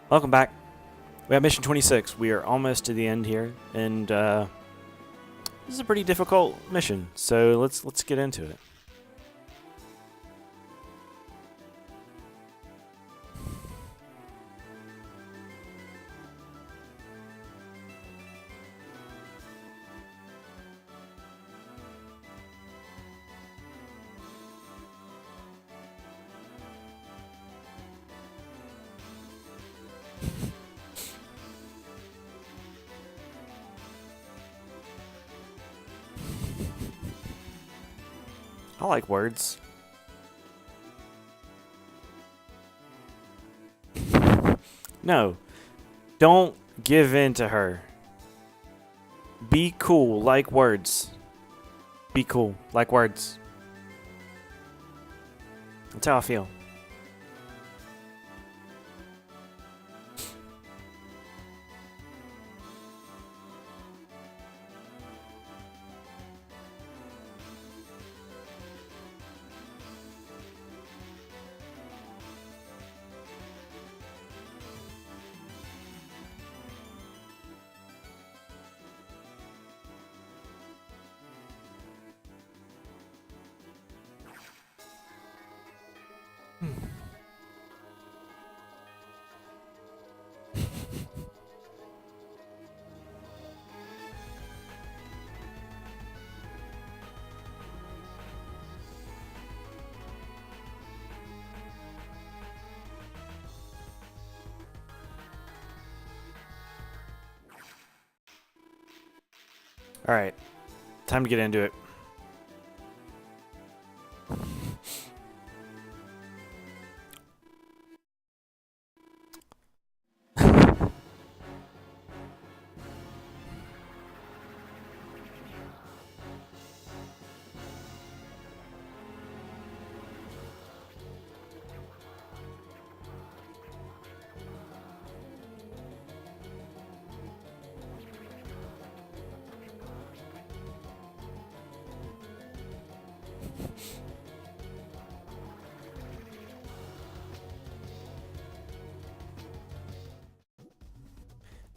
Welcome back. We have mission 26. We are almost to the end here, and this is a pretty difficult mission. So let's get into it. I like words. No, don't give in to her. Be cool, like words. Be cool, like words. That's how I feel. All right, time to get into it.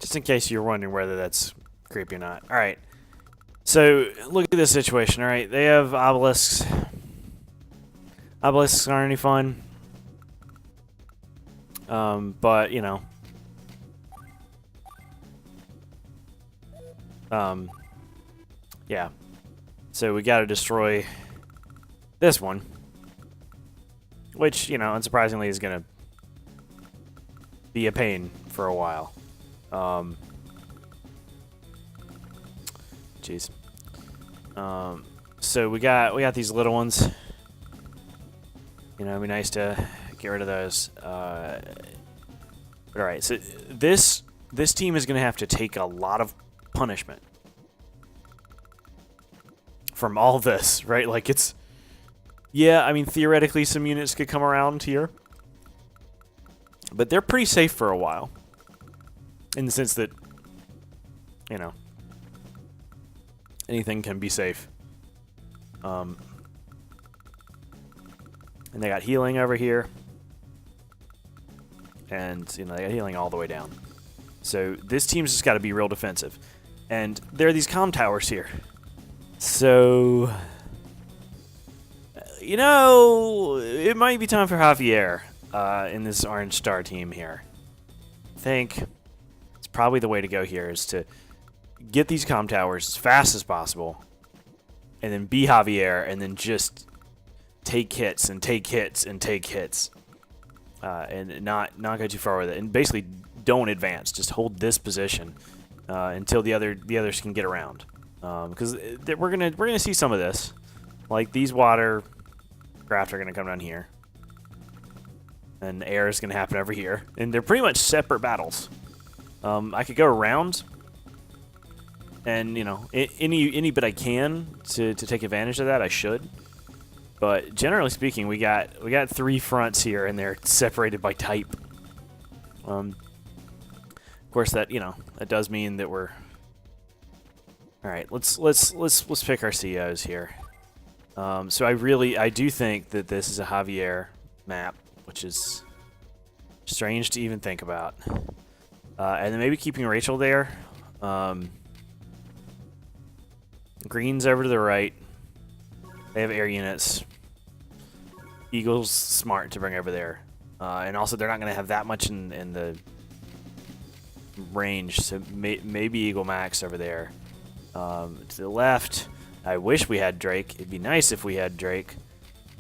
Just in case you're wondering whether that's creepy or not. All right. So look at this situation. All right, they have obelisks. Obelisks aren't any fun. But you know. Yeah. So we got to destroy this one, which, you know, unsurprisingly is gonna be a pain for a while. Jeez. So we got these little ones. You know, it'd be nice to get rid of those. All right. So this team is gonna have to take a lot of punishment from all this, right? Like it's, yeah. I mean, theoretically, some units could come around here, but they're pretty safe for a while. In the sense that, you know, anything can be safe. And they got healing over here. And, you know, they got healing all the way down. So this team's just got to be real defensive. And there are these comm towers here. So, you know, it might be time for Javier in this Orange Star team here. I think probably the way to go here is to get these comm towers as fast as possible, and then be Javier, and then just take hits and take hits and take hits, and not go too far with it, and basically don't advance. Just hold this position until the others can get around, because we're gonna see some of this, like these water craft are gonna come down here, and air is gonna happen over here, and they're pretty much separate battles. I could go around, and you know, any bit I can to take advantage of that, I should. But generally speaking, we got 3 fronts here, and they're separated by type. Of course, that, you know, that does mean that we're all right. Let's pick our CEOs here. So I do think that this is a Javier map, which is Strange to even think about. And then maybe keeping Rachel there. Green's over to the right. They have air units. Eagle's smart to bring over there. And also, they're not going to have that much in the range, so maybe Eagle Max over there. To the left, I wish we had Drake. It'd be nice if we had Drake.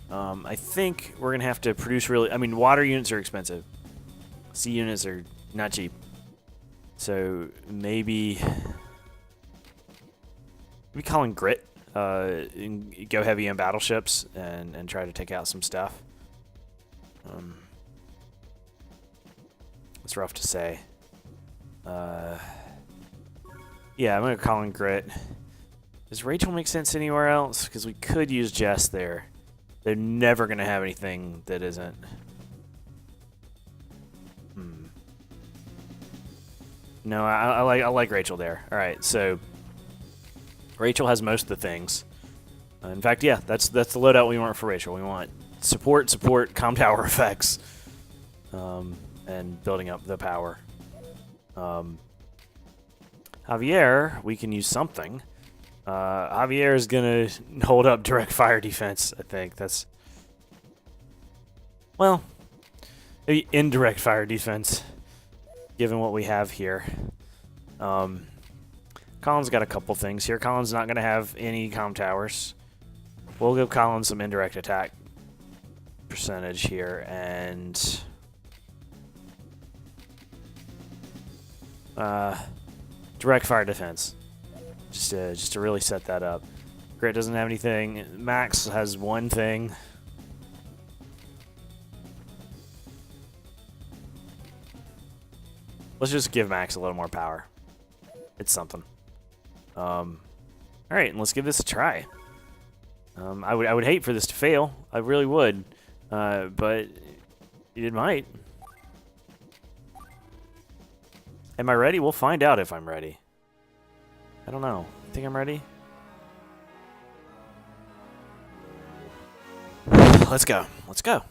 I think we're going to have to produce really... I mean, water units are expensive. Sea units are not cheap. So maybe call in Grit. Go heavy on battleships and try to take out some stuff. It's rough to say. Yeah, I'm going to call in Grit. Does Rachel make sense anywhere else? Because we could use Jess there. They're never going to have anything that isn't. No, I like Rachel there. All right, so Rachel has most of the things. In fact, yeah, that's the loadout we want for Rachel. We want support, comm tower effects, and building up the power. Javier, we can use something. Javier is gonna hold up direct fire defense. I think that's, well, maybe indirect fire defense, given what we have here. Colin's got a couple things here. Colin's not gonna have any comm towers. We'll give Colin some indirect attack percentage here, and direct fire defense, just to really set that up. Grit doesn't have anything. Max has one thing. Let's just give Max a little more power. It's something. All right, and let's give this a try. I would hate for this to fail. I really would, but it might. Am I ready? We'll find out if I'm ready. I don't know. You think I'm ready? Let's go. Let's go.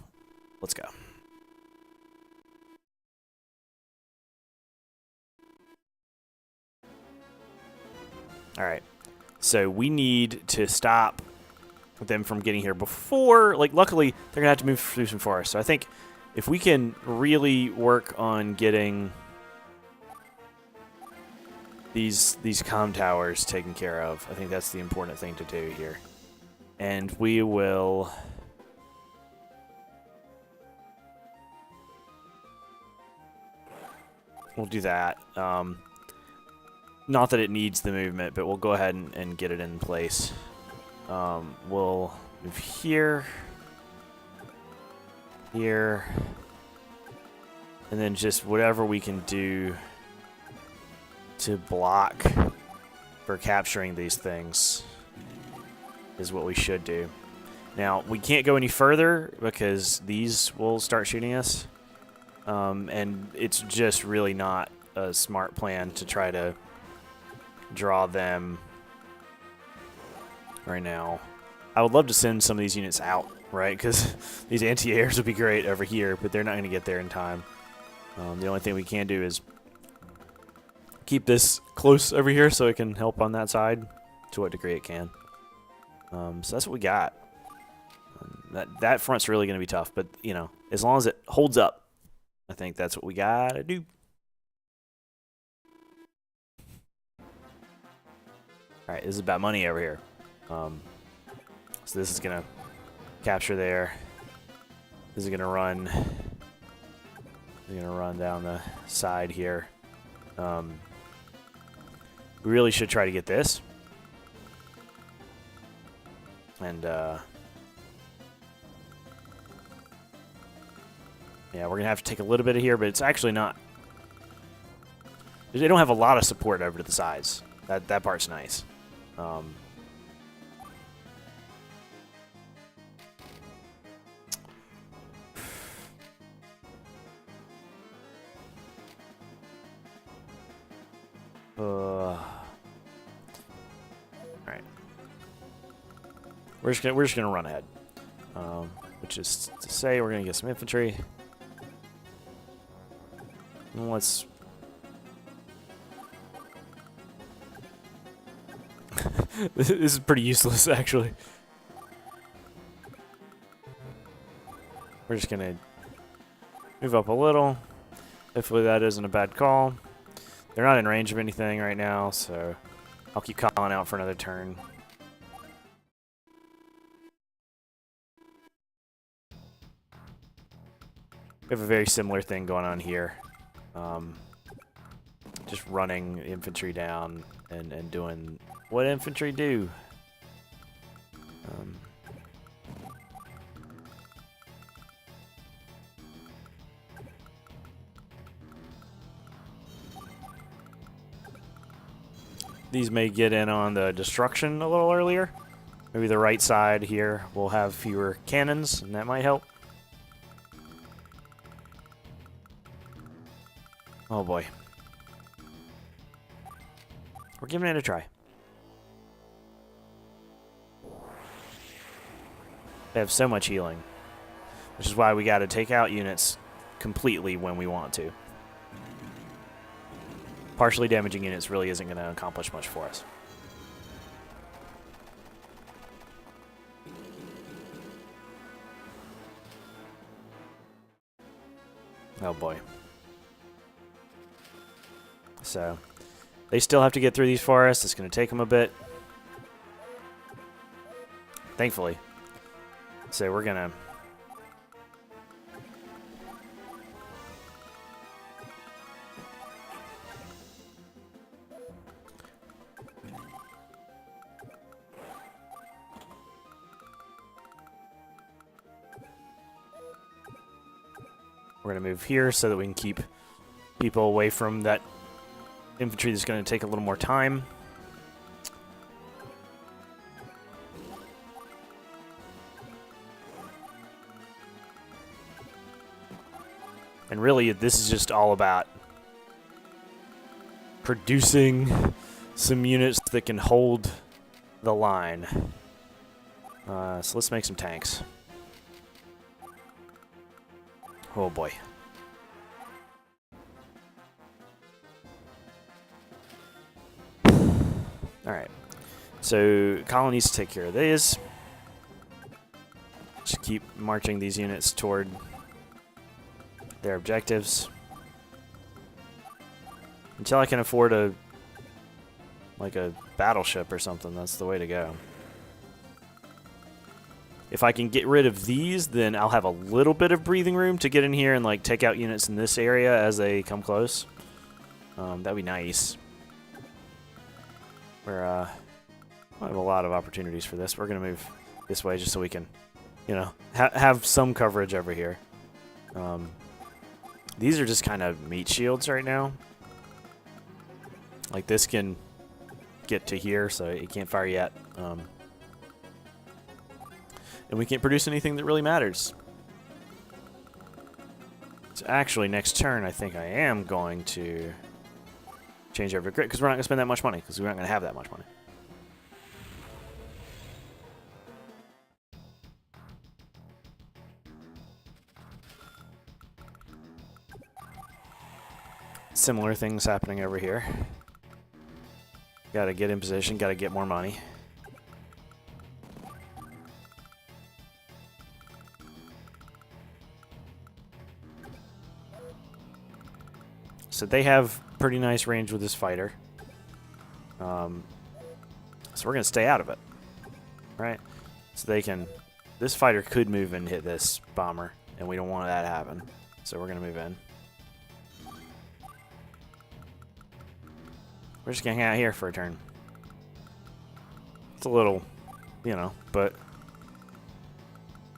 Let's go. All right. So we need to stop them from getting here before, like, luckily they're gonna have to move through some forest. So I think if we can really work on getting these comm towers taken care of, I think that's the important thing to do here. And we will do that. Not that it needs the movement, but we'll go ahead and get it in place. We'll move here, here, and then just whatever we can do to block for capturing these things is what we should do. Now, we can't go any further because these will start shooting us, and it's just really not a smart plan to try to draw them right now. I would love to send some of these units out, right? Because these anti-airs would be great over here, but they're not going to get there in time. The only thing we can do is keep this close over here so it can help on that side to what degree it can. So that's what we got. That front's really going to be tough, but, you know, as long as it holds up, I think that's what we got to do. All right, this is about money over here. So this is going to capture there. This is going to run. This is going to run down the side here. We really should try to get this. And, yeah, we're going to have to take a little bit of here, but it's actually not. They don't have a lot of support over to the sides. That part's nice. All right. We're just gonna run ahead, which is to say we're gonna get some infantry. Let's... This is pretty useless, actually. We're just gonna move up a little. Hopefully that isn't a bad call. They're not in range of anything right now, so I'll keep calling out for another turn. We have a very similar thing going on here. Just running infantry down and doing what infantry do. These may get in on the destruction a little earlier. Maybe the right side here will have fewer cannons, and that might help. Oh boy. We're giving it a try. They have so much healing, which is why we got to take out units completely when we want to. Partially damaging units really isn't going to accomplish much for us. Oh boy. So, they still have to get through these forests. It's going to take them a bit. Thankfully. So we're going to... We're going to move here so that we can keep people away from that infantry that's going to take a little more time. And really, this is just all about producing some units that can hold the line. So let's make some tanks. Oh boy. Alright. So, colonies to take care of these. Just keep marching these units toward their objectives. Until I can afford a battleship or something, that's the way to go. If I can get rid of these, then I'll have a little bit of breathing room to get in here and like take out units in this area as they come close. That'd be nice. We're I have a lot of opportunities for this. We're gonna move this way just so we can, you know, have some coverage over here. These are just kind of meat shields right now. Like this can get to here, so it can't fire yet. And we can't produce anything that really matters. So actually, next turn, I think I am going to change over to grid, because we're not going to spend that much money, because we're not going to have that much money. Similar things happening over here. Got to get in position, got to get more money. So they have pretty nice range with this fighter. So we're going to stay out of it. Right? So they can... This fighter could move and hit this bomber, and we don't want that to happen. So we're going to move in. We're just going to hang out here for a turn. It's a little, you know, but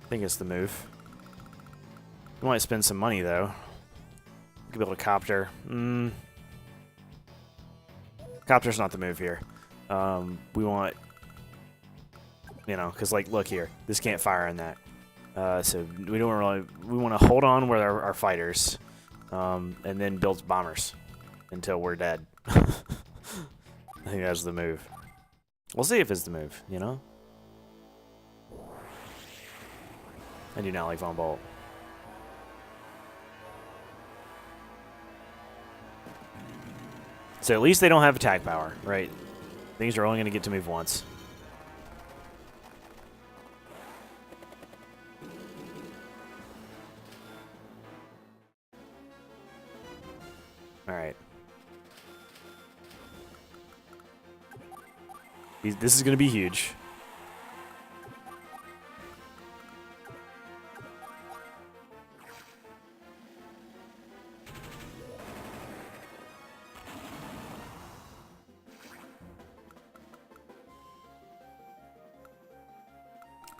I think it's the move. We might spend some money, though. We could build a copter. Copter's not the move here. We want, you know, because, like, look here. This can't fire on that. So we don't really... We want to hold on with our fighters and then build bombers until we're dead. I think that's the move. We'll see if it's the move, you know? I do not like Von Bolt. So at least they don't have attack power, right? Things are only going to get to move once. Alright. This is going to be huge.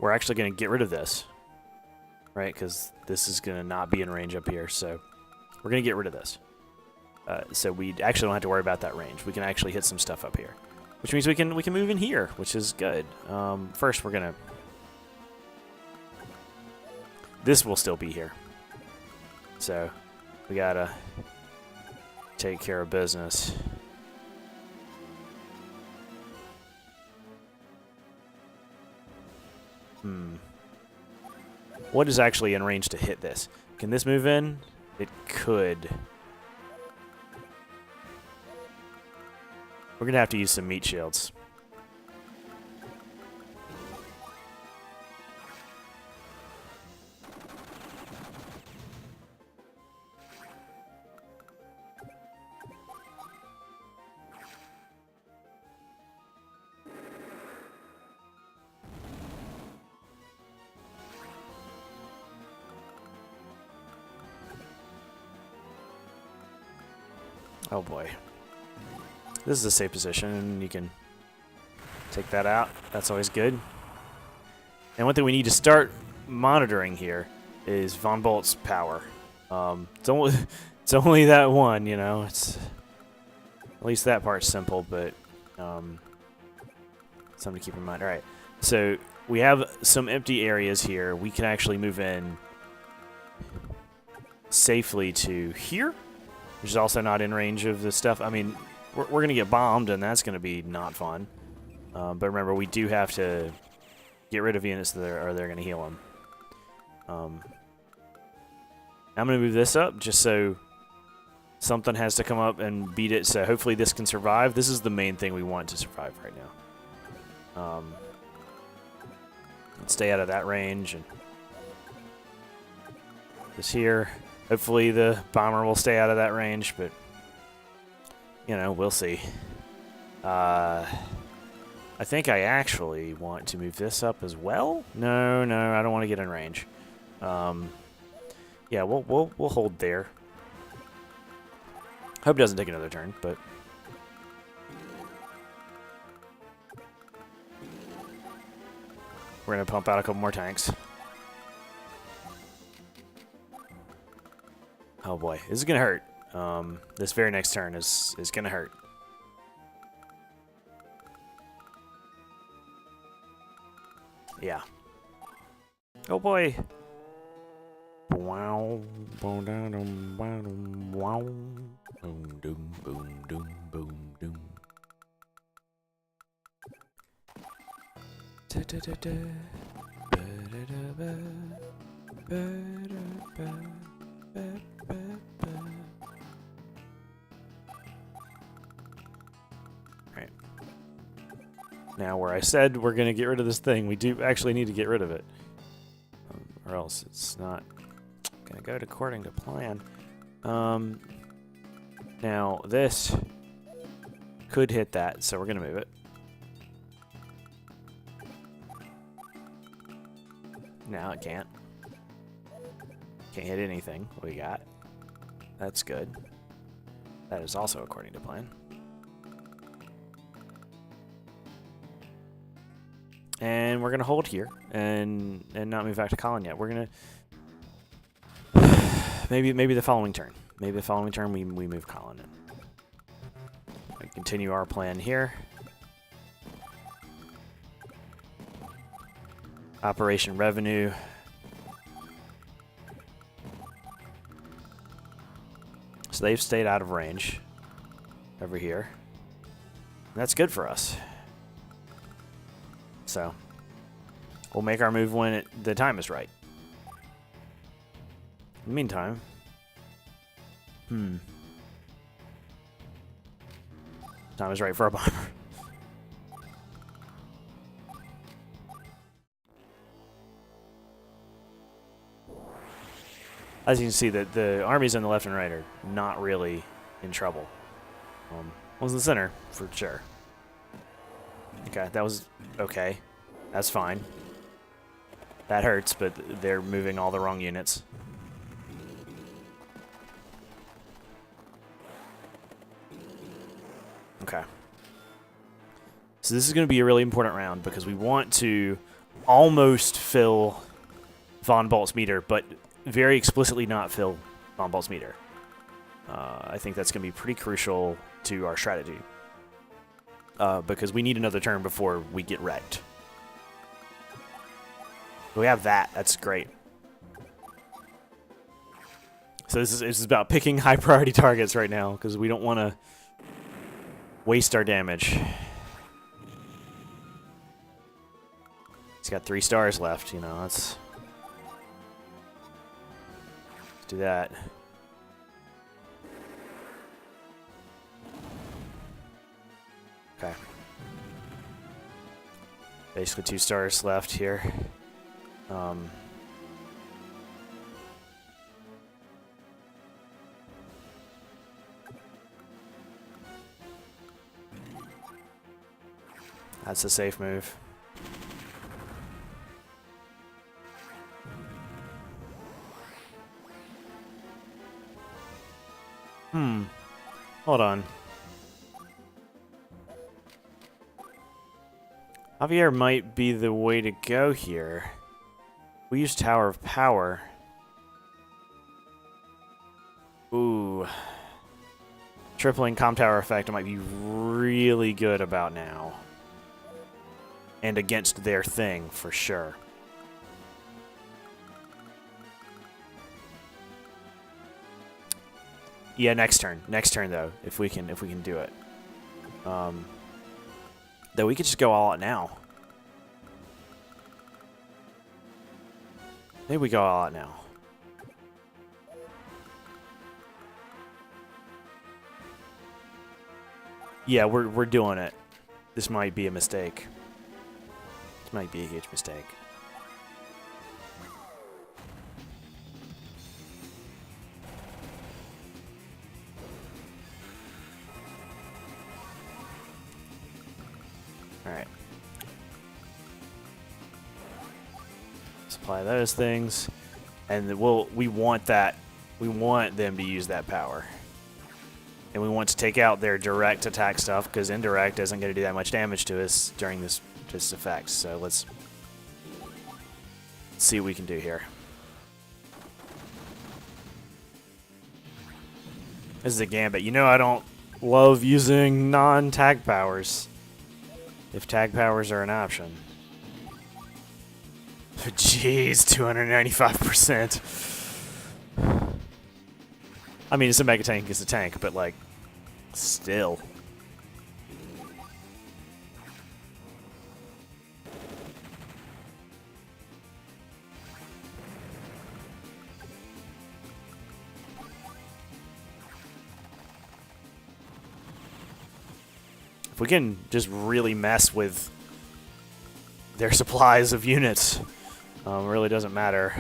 We're actually going to get rid of this, right? Because this is going to not be in range up here, so we're going to get rid of this. So we actually don't have to worry about that range. We can actually hit some stuff up here, which means we can move in here, which is good. First, we're going to... This will still be here. So we got to take care of business. What is actually in range to hit this? Can this move in? It could. We're going to have to use some meat shields. Oh boy. This is a safe position, and you can take that out. That's always good. And one thing we need to start monitoring here is Von Bolt's power. It's only that one, you know. It's at least that part's simple, but something to keep in mind. All right, so we have some empty areas here. We can actually move in safely to here, which is also not in range of the stuff. I mean, we're going to get bombed, and that's going to be not fun. But remember, we do have to get rid of units or they're going to heal them. I'm going to move this up just so something has to come up and beat it. So hopefully this can survive. This is the main thing we want to survive right now. Let's stay out of that range. And this here. Hopefully the bomber will stay out of that range, but, you know, we'll see. I think I actually want to move this up as well. No, I don't want to get in range. Yeah, we'll hold there. Hope it doesn't take another turn, but we're gonna pump out a couple more tanks. Oh boy, this is gonna hurt. This very next turn is gonna hurt. Yeah. Oh boy. Wow. Boom doom wow. Boom doom boom doom boom doom. Da da da da. Ba da da ba. Ba da ba. Ba ba ba. Right. Now, where I said we're going to get rid of this thing, we do actually need to get rid of it. Or else it's not going to go according to plan. Now, this could hit that, so we're going to move it. Now it can't. Can't hit anything we got. That's good. That is also according to plan. And we're going to hold here and not move back to Colin yet. We're going to... maybe the following turn. Maybe the following turn we move Colin in. We continue our plan here. Operation Revenue. So they've stayed out of range over here. And that's good for us. So we'll make our move when the time is right. In the meantime, Time is right for a bomber. As you can see, the armies on the left and right are not really in trouble. One's in the center, for sure. Okay, that was okay. That's fine. That hurts, but they're moving all the wrong units. Okay. So this is going to be a really important round because we want to almost fill Von Bolt's meter, but very explicitly not fill Von Bolt's meter. I think that's going to be pretty crucial to our strategy. Because we need another turn before we get wrecked. We have that. That's great. So this is about picking high priority targets right now because we don't want to waste our damage. He's got 3 stars left, you know. Let's do that. Okay. Basically 2 stars left here. That's a safe move. Hold on. Javier might be the way to go here. We use Tower of Power. Ooh. Tripling Comm Tower effect might be really good about now. And against their thing, for sure. Yeah, next turn. Next turn, though, if we can do it. Though we could just go all out now. Maybe we go all out now. Yeah, we're doing it. This might be a mistake. This might be a huge mistake. Alright. Supply those things. And we want that. We want them to use that power. And we want to take out their direct attack stuff, because indirect isn't going to do that much damage to us during this effect. So let's see what we can do here. This is a gambit. You know I don't love using non-tag powers. If tag powers are an option. Jeez, 295%. I mean, it's a mega tank, it's a tank, but like, still. If we can just really mess with their supplies of units, really doesn't matter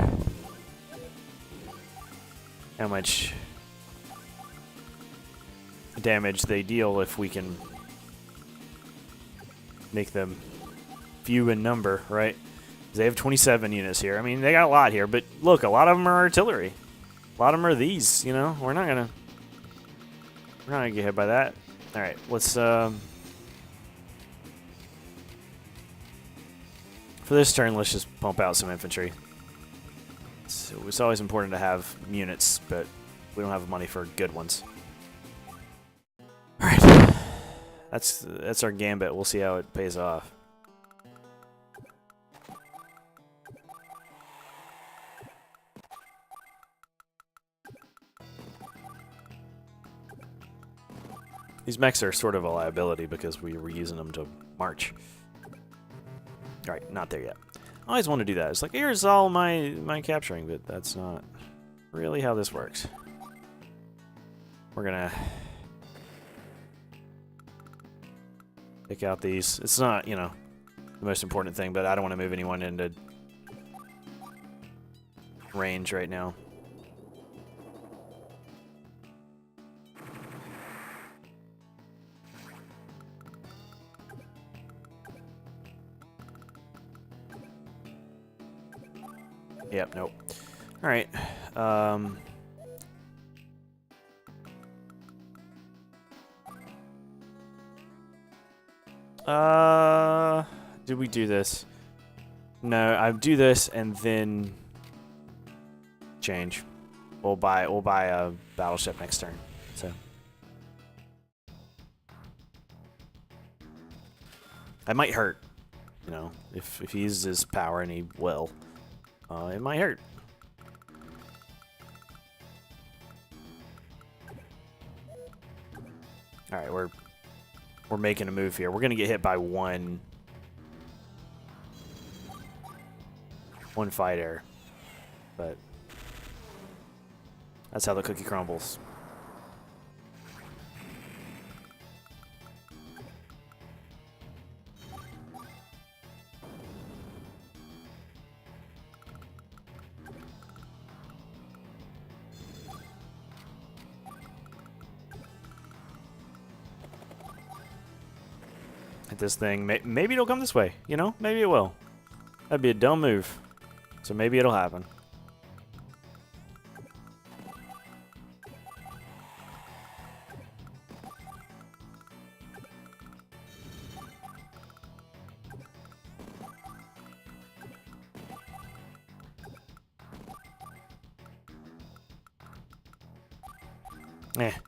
how much damage they deal if we can make them few in number, right? They have 27 units here. I mean, they got a lot here, but look, a lot of them are artillery. A lot of them are these, you know? We're not gonna get hit by that. All right, let's for this turn, let's just pump out some infantry. It's always important to have units, but we don't have money for good ones. Alright. That's our gambit. We'll see how it pays off. These mechs are sort of a liability because we were using them to march. Alright, not there yet. I always want to do that. It's like, here's all my capturing, but that's not really how this works. We're gonna Pick out these. It's not, you know, the most important thing, but I don't want to move anyone into range right now. Yep, nope. Alright. Did we do this? No, I do this and then change. We'll buy a battleship next turn. So that might hurt, you know, if he uses his power, and he will. It might hurt. All right, we're making a move here. We're gonna get hit by one fighter, but that's how the cookie crumbles. At this thing, maybe it'll come this way. You know, maybe it will. That'd be a dumb move. So maybe it'll happen.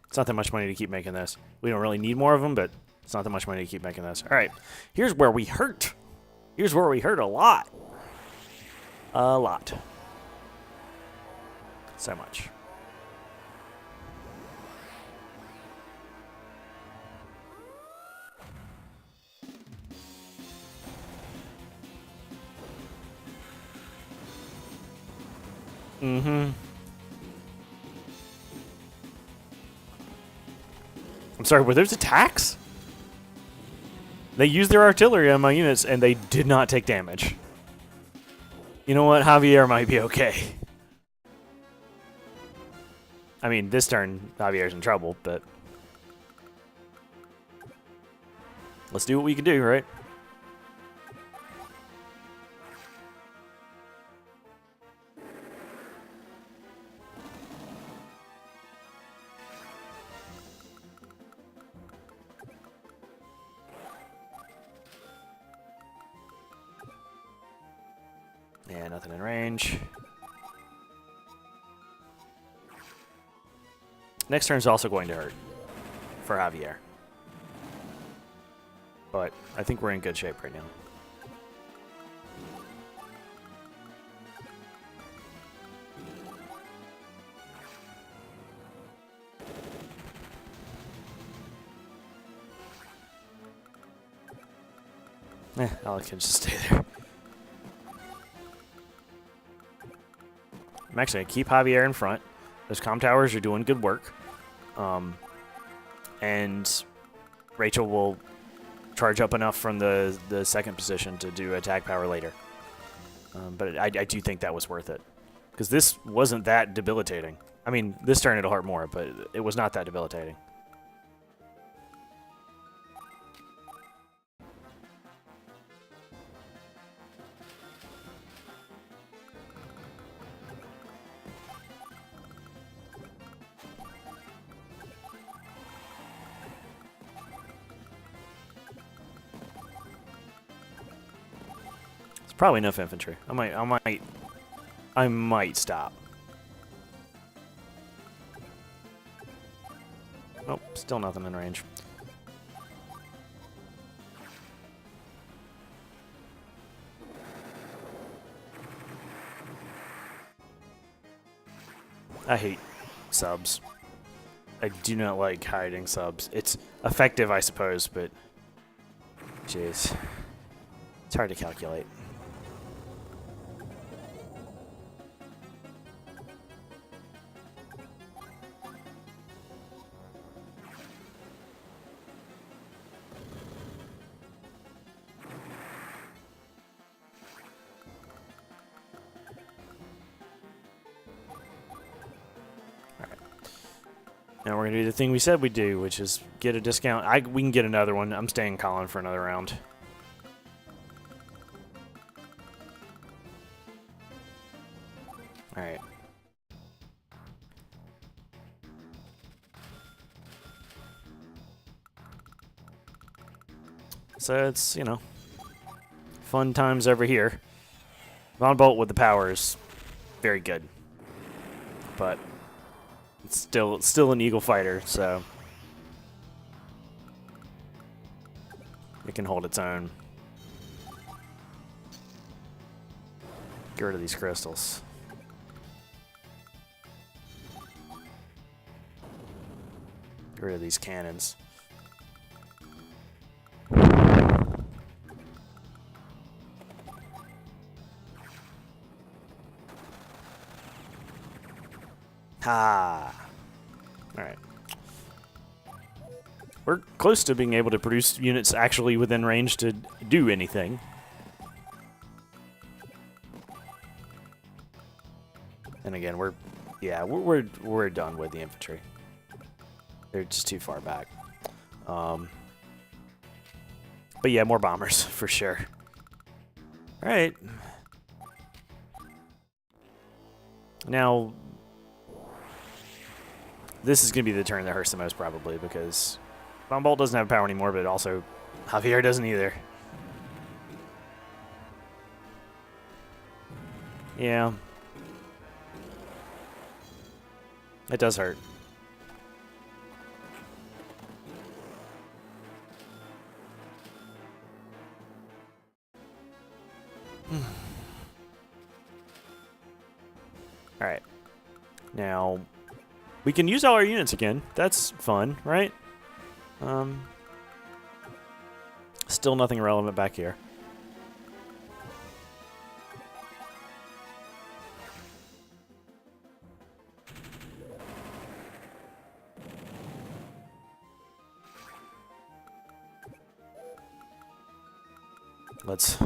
It's not that much money to keep making this. We don't really need more of them, but it's not that much money to keep making this. All right, here's where we hurt. Here's where we hurt a lot. A lot. So much. I'm sorry, were those attacks? They used their artillery on my units, and they did not take damage. You know what? Javier might be okay. I mean, this turn, Javier's in trouble, but let's do what we can do, right? Yeah, nothing in range. Next turn is also going to hurt for Javier. But I think we're in good shape right now. Alex can just stay there. I'm actually going to keep Javier in front. Those comm towers are doing good work. And Rachel will charge up enough from the second position to do attack power later. But I do think that was worth it. Because this wasn't that debilitating. I mean, this turn it'll hurt more, but it was not that debilitating. Probably enough infantry. I might stop. Nope, still nothing in range. I hate subs. I do not like hiding subs. It's effective, I suppose, but jeez, it's hard to calculate. Now we're going to do the thing we said we'd do, which is get a discount. We can get another one. I'm staying Colin for another round. Alright. So it's, you know, fun times over here. Von Bolt with the power is very good. But it's still an Eagle fighter, so it can hold its own. Get rid of these crystals. Get rid of these cannons. Ha! Alright. We're close to being able to produce units actually within range to do anything. And again, we're done with the infantry. They're just too far back. But yeah, more bombers for sure. Alright. Now, this is going to be the turn that hurts the most, probably, because Von Bolt doesn't have power anymore, but also Javier doesn't either. Yeah. It does hurt. Alright. Now, we can use all our units again. That's fun, right? Still nothing relevant back here. Let's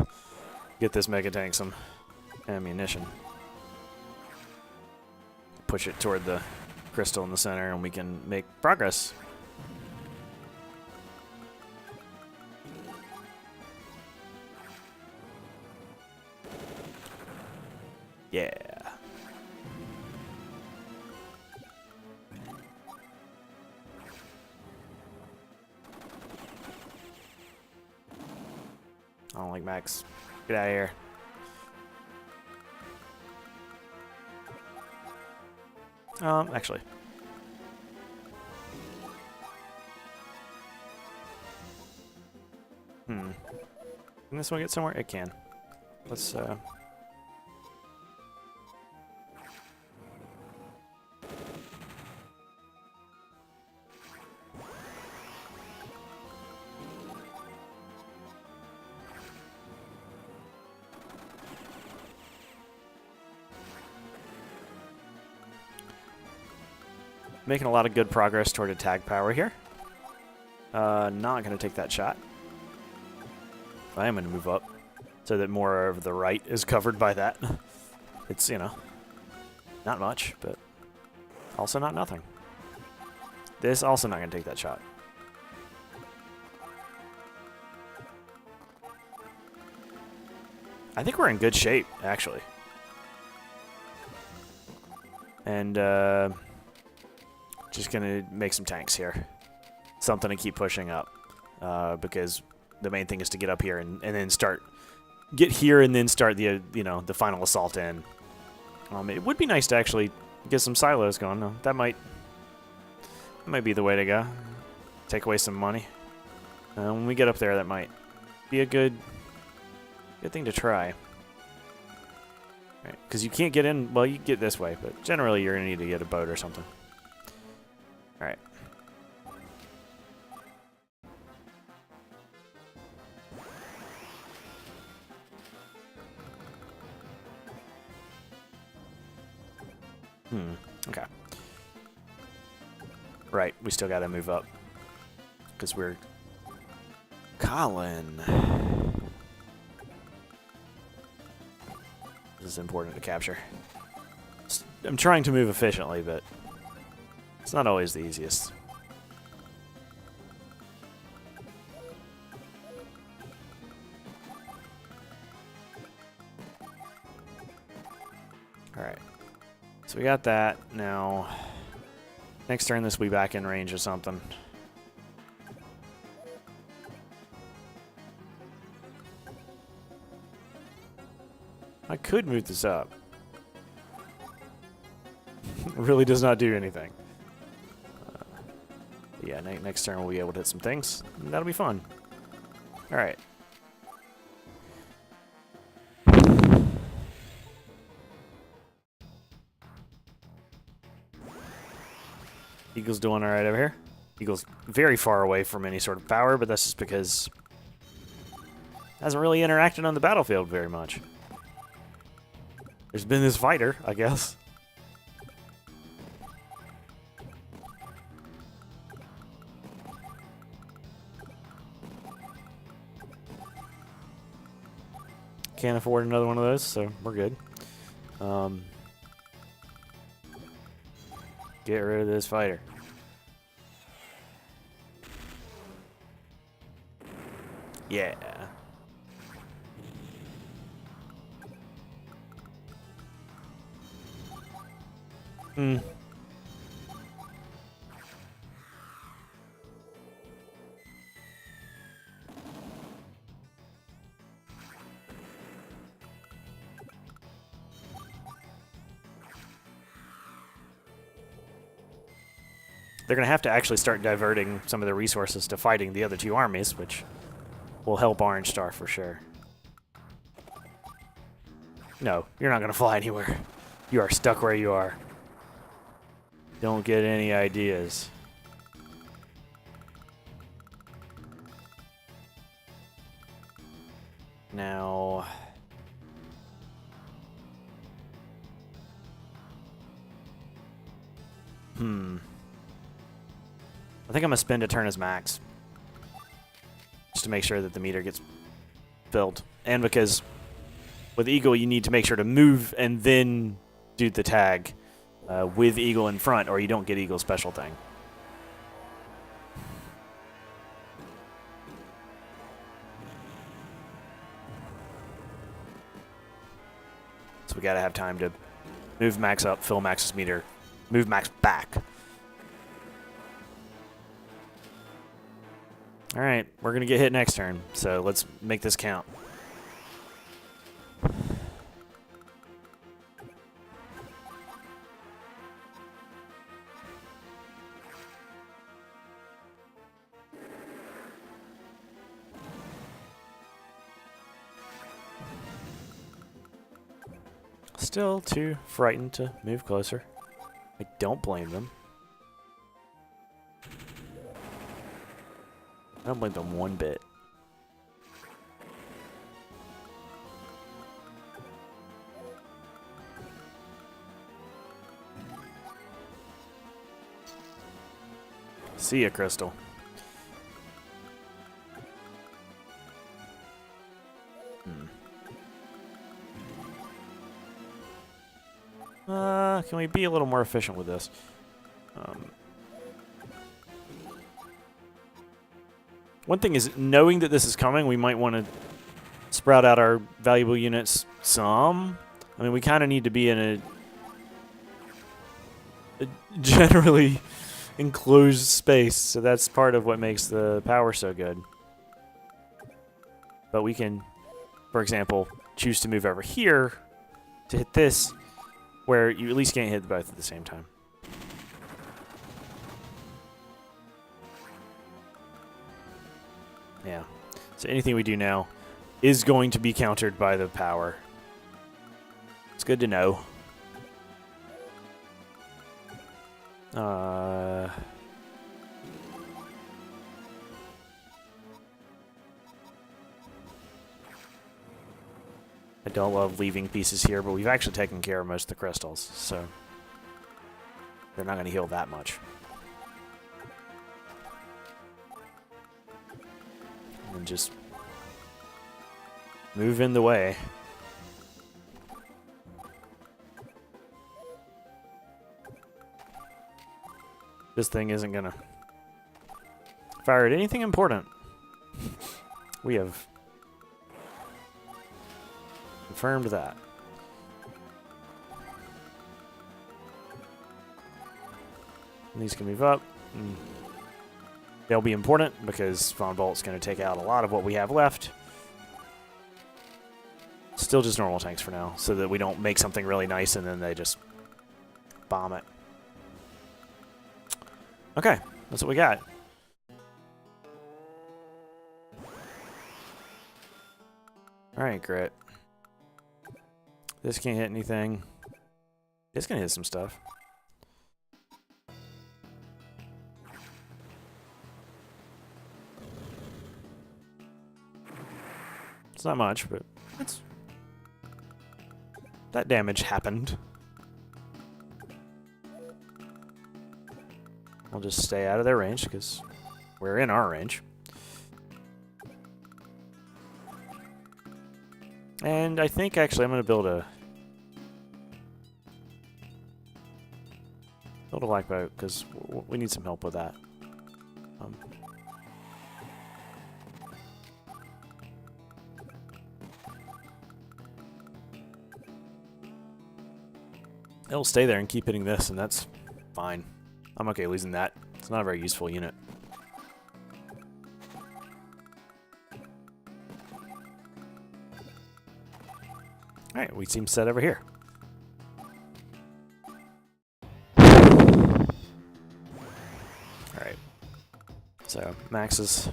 get this mega tank some ammunition. Push it toward the crystal in the center, and we can make progress. Yeah. I don't like Max. Get out of here. Actually. Can this one get somewhere? It can. Let's, making a lot of good progress toward attack power here. Not going to take that shot. I am going to move up so that more of the right is covered by that. It's, you know, not much, but also not nothing. This also not going to take that shot. I think we're in good shape, actually. And, just gonna make some tanks here. Something to keep pushing up. Because the main thing is to get up here and then get here and then start the, you know, the final assault in. It would be nice to actually get some silos going. No, that might be the way to go. Take away some money. When we get up there, that might be a good thing to try. Right, because you can't get in, well, you get this way, but generally you're gonna need to get a boat or something. Alright. Okay. Right, we still gotta move up. Because we're... Colin! This is important to capture. I'm trying to move efficiently, but... It's not always the easiest. Alright. So we got that. Now, next turn this will be back in range or something. I could move this up. It really does not do anything. Yeah, next turn we'll be able to hit some things. That'll be fun. Alright. Eagle's doing alright over here. Eagle's very far away from any sort of power, but that's just because it hasn't really interacted on the battlefield very much. There's been this fighter, I guess. Can't afford another one of those, so we're good. Get rid of this fighter. Yeah. Hmm. They're going to have to actually start diverting some of their resources to fighting the other two armies, which will help Orange Star for sure. No, you're not going to fly anywhere. You are stuck where you are. Don't get any ideas. Now... I think I'm going to spend a turn as max. Just to make sure that the meter gets filled. And because with Eagle, you need to make sure to move and then do the tag with Eagle in front, or you don't get Eagle's special thing. So we got to have time to move Max up, fill Max's meter, move Max back. Alright, we're going to get hit next turn, so let's make this count. Still too frightened to move closer. I don't blame them. I don't blame them one bit. See ya, Crystal. Can we be a little more efficient with this? One thing is, knowing that this is coming, we might want to sprout out our valuable units some. I mean, we kind of need to be in a generally enclosed space, so that's part of what makes the power so good. But we can, for example, choose to move over here to hit this, where you at least can't hit both at the same time. Yeah. So anything we do now is going to be countered by the power. It's good to know. I don't love leaving pieces here, but we've actually taken care of most of the crystals, so they're not going to heal that much. And just move in the way. this thing isn't gonna fire at anything important. We have confirmed that. And these can move up. They'll be important because Von Bolt's going to take out a lot of what we have left. Still just normal tanks for now, so that we don't make something really nice and then they just bomb it. Okay, that's what we got. Alright, Grit. This can't hit anything. It's going to hit some stuff. It's not much, but it's... that damage happened. We'll just stay out of their range, because we're in our range. And I think, actually, I'm going to build a black boat, because we need some help with that. It'll stay there and keep hitting this, and that's fine. I'm okay losing that. It's not a very useful unit. Alright, we seem set over here. Alright. So, Max has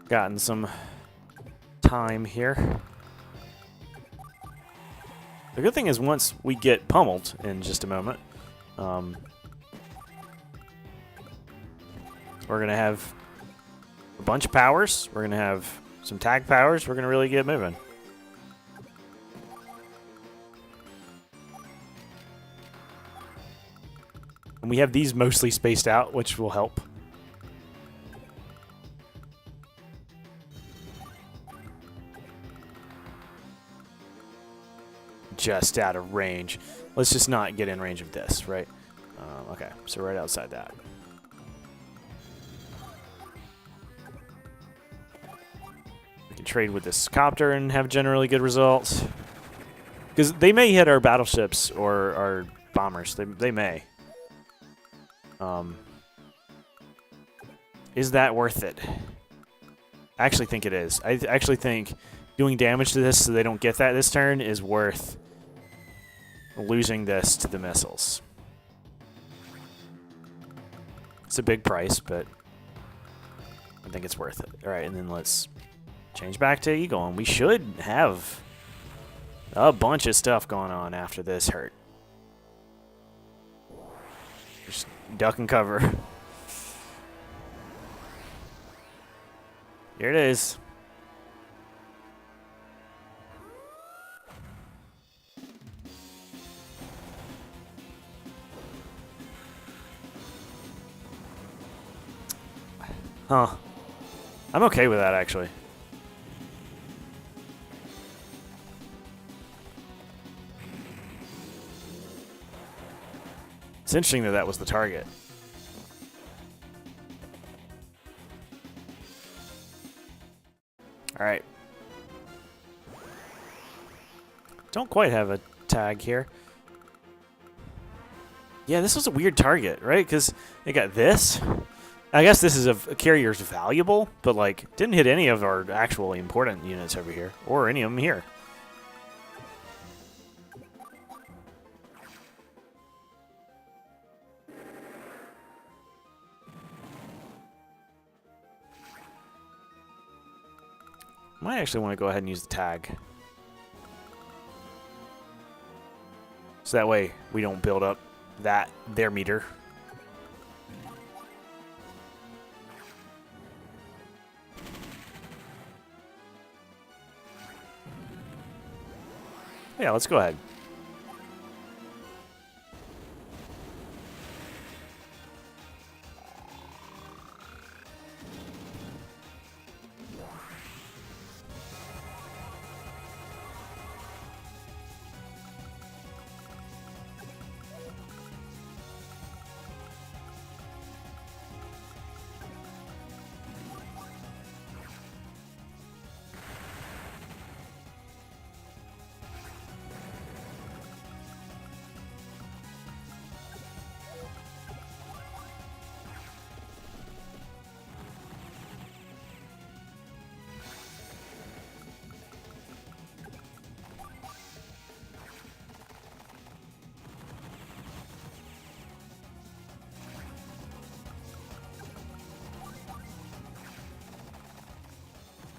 gotten some time here. The good thing is once we get pummeled in just a moment, we're going to have a bunch of powers. We're going to have some tag powers. We're going to really get moving. And we have these mostly spaced out, which will help. Just out of range. Let's just not get in range of this, right? Okay, so right outside that. We can trade with this copter and have generally good results. Because they may hit our battleships or our bombers. They may. Is that worth it? I actually think it is. I actually think doing damage to this so they don't get that this turn is worth losing this to the missiles. It's a big price, but I think it's worth it. Alright, and then let's change back to Eagle, and we should have a bunch of stuff going on after this hurt. Just duck and cover. Here it is. Huh. I'm okay with that, actually. It's interesting that that was the target. Alright. Don't quite have a tag here. Yeah, this was a weird target, right? Because they got this. I guess this is a carrier's valuable, but like didn't hit any of our actually important units over here, or any of them here. Might actually want to go ahead and use the tag. So that way we don't build up their meter. Yeah, let's go ahead.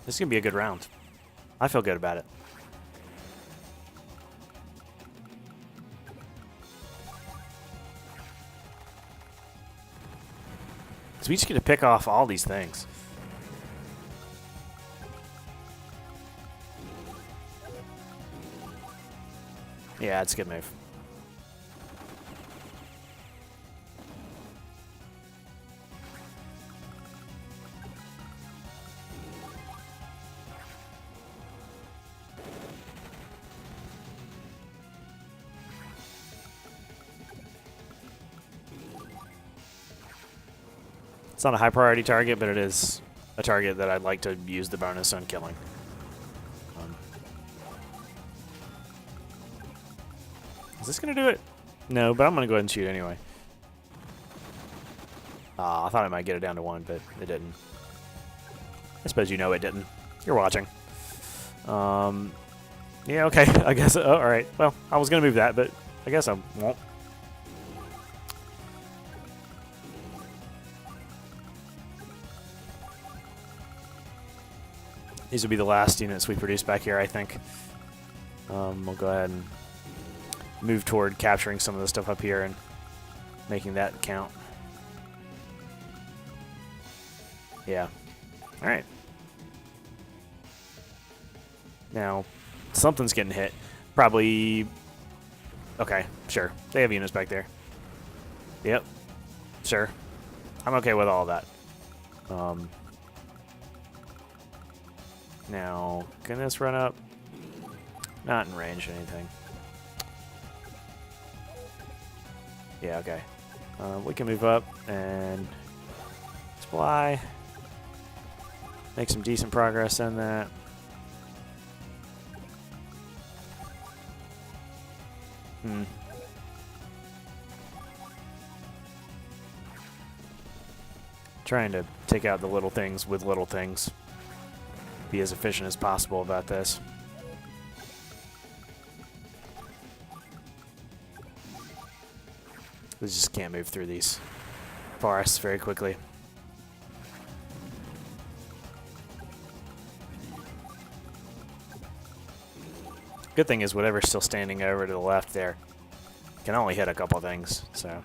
This is going to be a good round. I feel good about it. So we just get to pick off all these things. Yeah, it's a good move. It's not a high priority target, but it is a target that I'd like to use the bonus on killing. Is this going to do it? No, but I'm going to go ahead and shoot anyway. I thought I might get it down to 1, but it didn't. I suppose you know it didn't. You're watching. Yeah, okay. I guess. Oh, all right. Well, I was going to move that, but I guess I won't. These will be the last units we produce back here, I think. We'll go ahead and move toward capturing some of the stuff up here and making that count. Yeah. All right. Now, something's getting hit. Probably... Okay, sure. They have units back there. Yep. Sure. I'm okay with all of that. Now, can this run up? Not in range or anything. Yeah, okay. We can move up and supply. Make some decent progress in that. Trying to take out the little things with little things. Be as efficient as possible about this. We just can't move through these forests very quickly. Good thing is whatever's still standing over to the left there can only hit a couple things, so.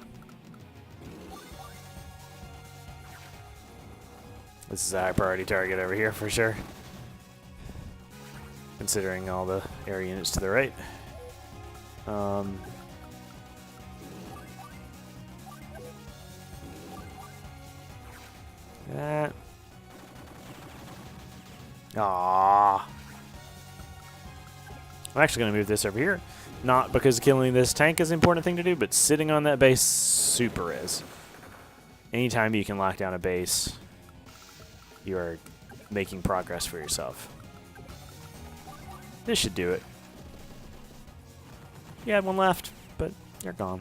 This is a high priority target over here for sure. Considering all the air units to the right. That. Aww. I'm actually going to move this over here. Not because killing this tank is an important thing to do, but sitting on that base super is. Anytime you can lock down a base, you are making progress for yourself. This should do it. You had one left, but you're gone.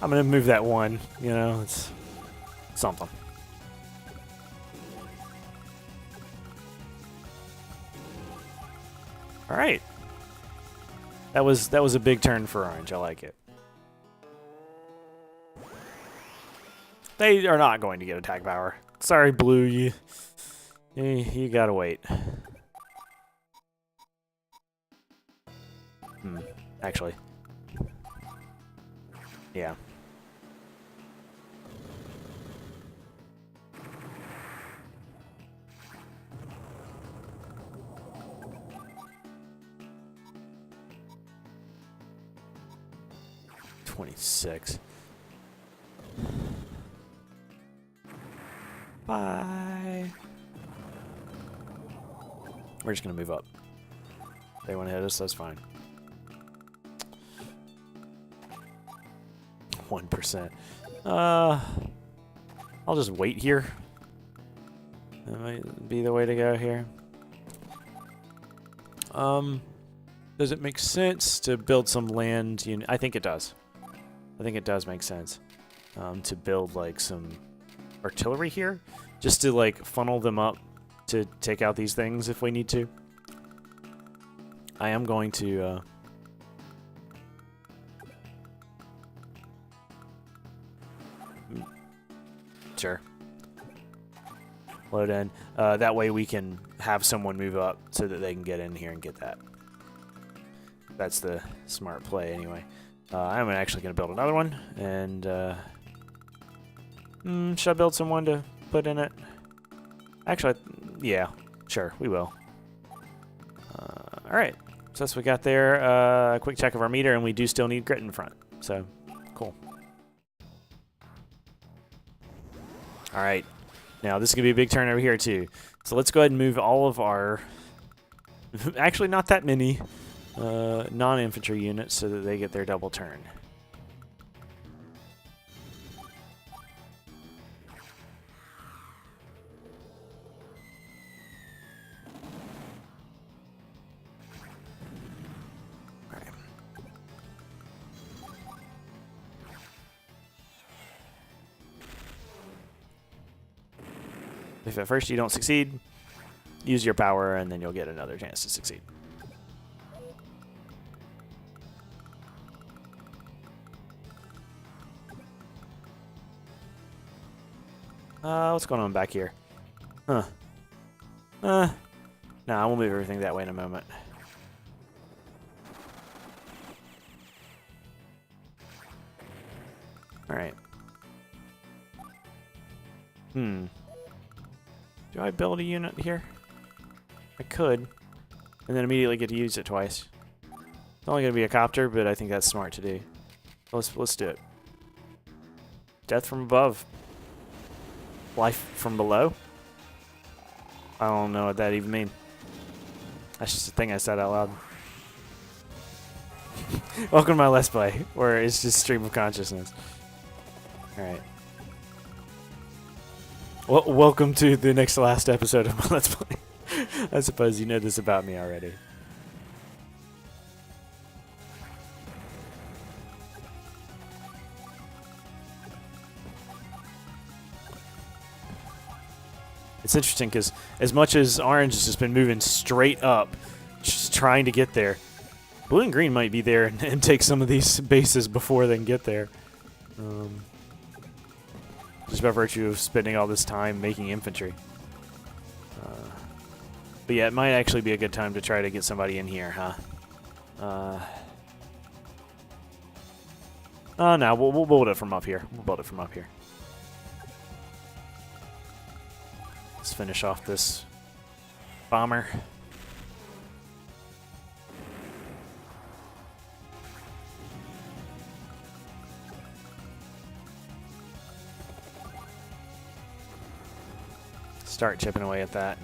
I'm going to move that one, you know, it's something. All right. That was a big turn for orange. I like it. They are not going to get attack power. Sorry, blue. You gotta wait. Actually. Yeah. $26. Bye. We're just gonna move up. They want to hit us, that's fine. 1%. I'll just wait here. That might be the way to go here. Does it make sense to build some land? I think it does. I think it does make sense to build like some artillery here, just to like funnel them up to take out these things if we need to. I am going to Sure. Load in. That way we can have someone move up so that they can get in here and get that. That's the smart play anyway. I'm actually going to build another one. And should I build someone to put in it? Actually, yeah. Sure, we will. Alright. So that's what we got there. A quick check of our meter, and we do still need grit in front. So, cool. Alright. Now, this is going to be a big turn over here, too. So let's go ahead and move all of our... actually, not that many non-infantry units so that they get their double turn. If at first you don't succeed, use your power and then you'll get another chance to succeed. What's going on back here? Huh. Nah, we'll move everything that way in a moment. Alright. Do I build a unit here? I could. And then immediately get to use it twice. It's only going to be a copter, but I think that's smart to do. Let's do it. Death from above. Life from below? I don't know what that even means. That's just a thing I said out loud. Welcome to my Let's Play, where it's just stream of consciousness. Alright. Well, welcome to the next to last episode of my Let's Play. I suppose you know this about me already. It's interesting because as much as orange has just been moving straight up, just trying to get there, blue and green might be there and take some of these bases before they can get there. Just by virtue of spending all this time making infantry. But yeah, it might actually be a good time to try to get somebody in here, huh? No, we'll build it from up here. We'll build it from up here. Let's finish off this bomber. Start chipping away at that.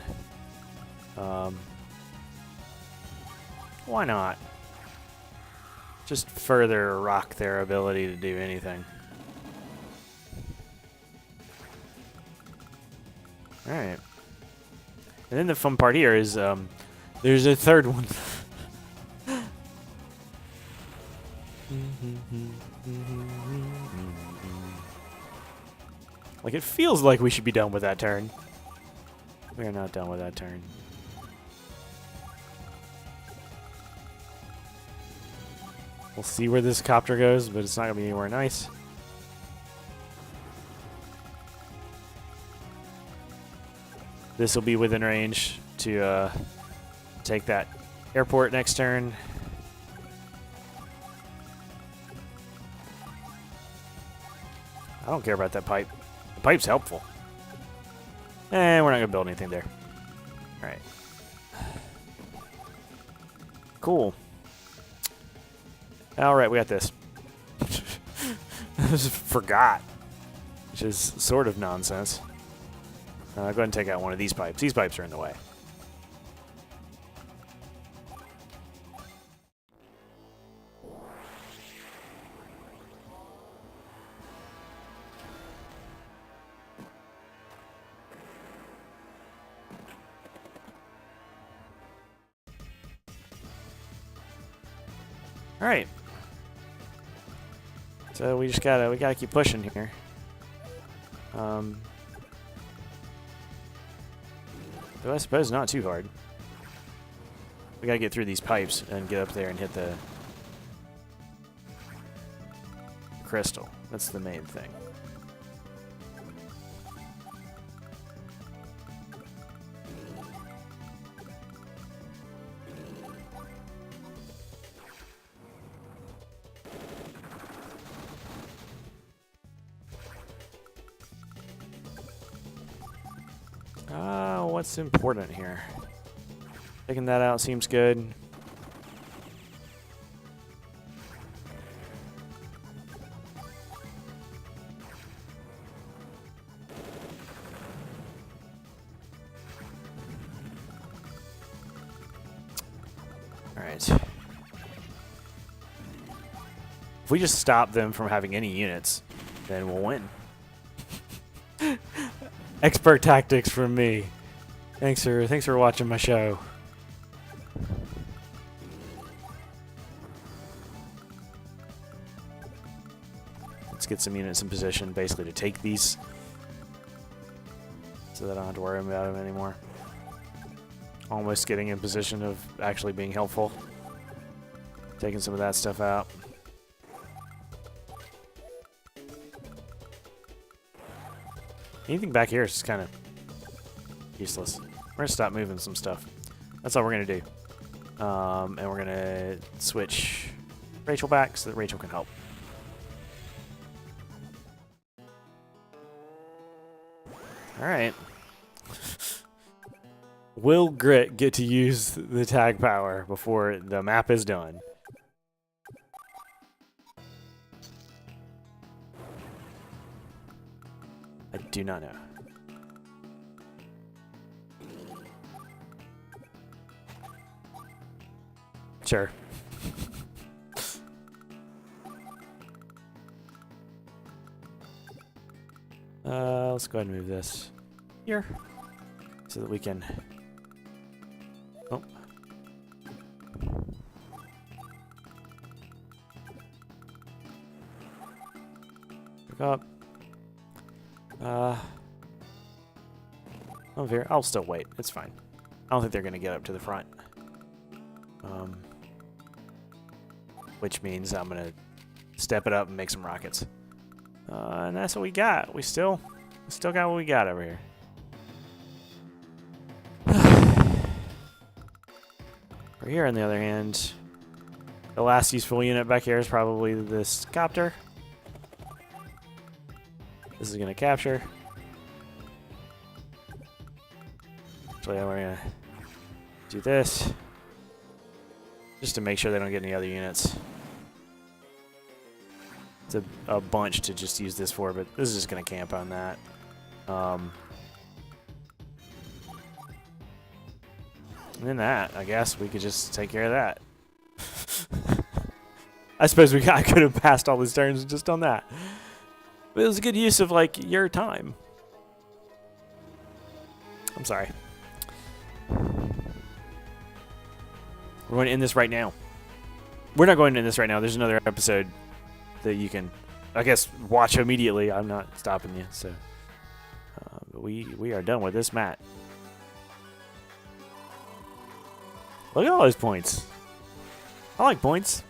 Why not? Just further rock their ability to do anything. Alright. And then the fun part here is there's a third one. Like, it feels like we should be done with that turn. We are not done with that turn. We'll see where this copter goes, but it's not going to be anywhere nice. This will be within range to take that airport next turn. I don't care about that pipe. The pipe's helpful. And we're not going to build anything there. Alright. Cool. Alright, we got this. I just forgot. Which is sort of nonsense. Go ahead and take out one of these pipes. These pipes are in the way. All right. So we gotta keep pushing here. Though I suppose not too hard. We gotta get through these pipes and get up there and hit the crystal. That's the main thing. what's important here. Taking that out seems good. Alright. If we just stop them from having any units, then we'll win. Expert tactics from me. Thanks for watching my show. Let's get some units in position, basically, to take these, so that I don't have to worry about them anymore. Almost getting in position of actually being helpful. Taking some of that stuff out. Anything back here is just kind of useless. We're going to stop moving some stuff. That's all we're going to do. And we're going to switch Rachel back so that Rachel can help. Alright. Will Grit get to use the tag power before the map is done? I do not know. Sure. Let's go ahead and move this here so that we can. Oh. Pick up. Over here. I'll still wait. It's fine. I don't think they're going to get up to the front. Which means I'm going to step it up and make some rockets. And that's what we got. We still got what we got over here. Over here, on the other hand, the last useful unit back here is probably this copter. This is going to capture. Actually, we're going to do this just to make sure they don't get any other units. It's a bunch to just use this for, but this is just going to camp on that. And then that, I guess, we could just take care of that. I suppose I could have passed all these turns just on that. But it was a good use of, like, your time. I'm sorry. We're going to end this right now. We're not going to end this right now. There's another episode that you can, I guess, watch immediately. I'm not stopping you, so. But we are done with this mat. Look at all those points. I like points.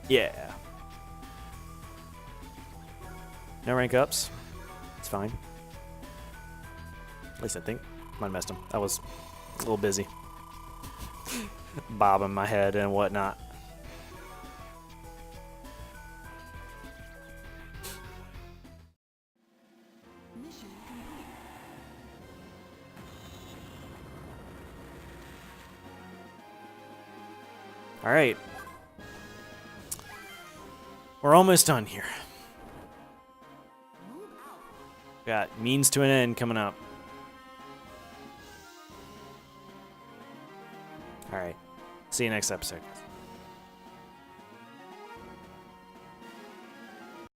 Yeah. No rank ups. It's fine. At least I think. Might have messed him. I was a little busy. Bobbing my head and whatnot. All right. We're almost done here. Got means to an end coming up. All right. See you next episode.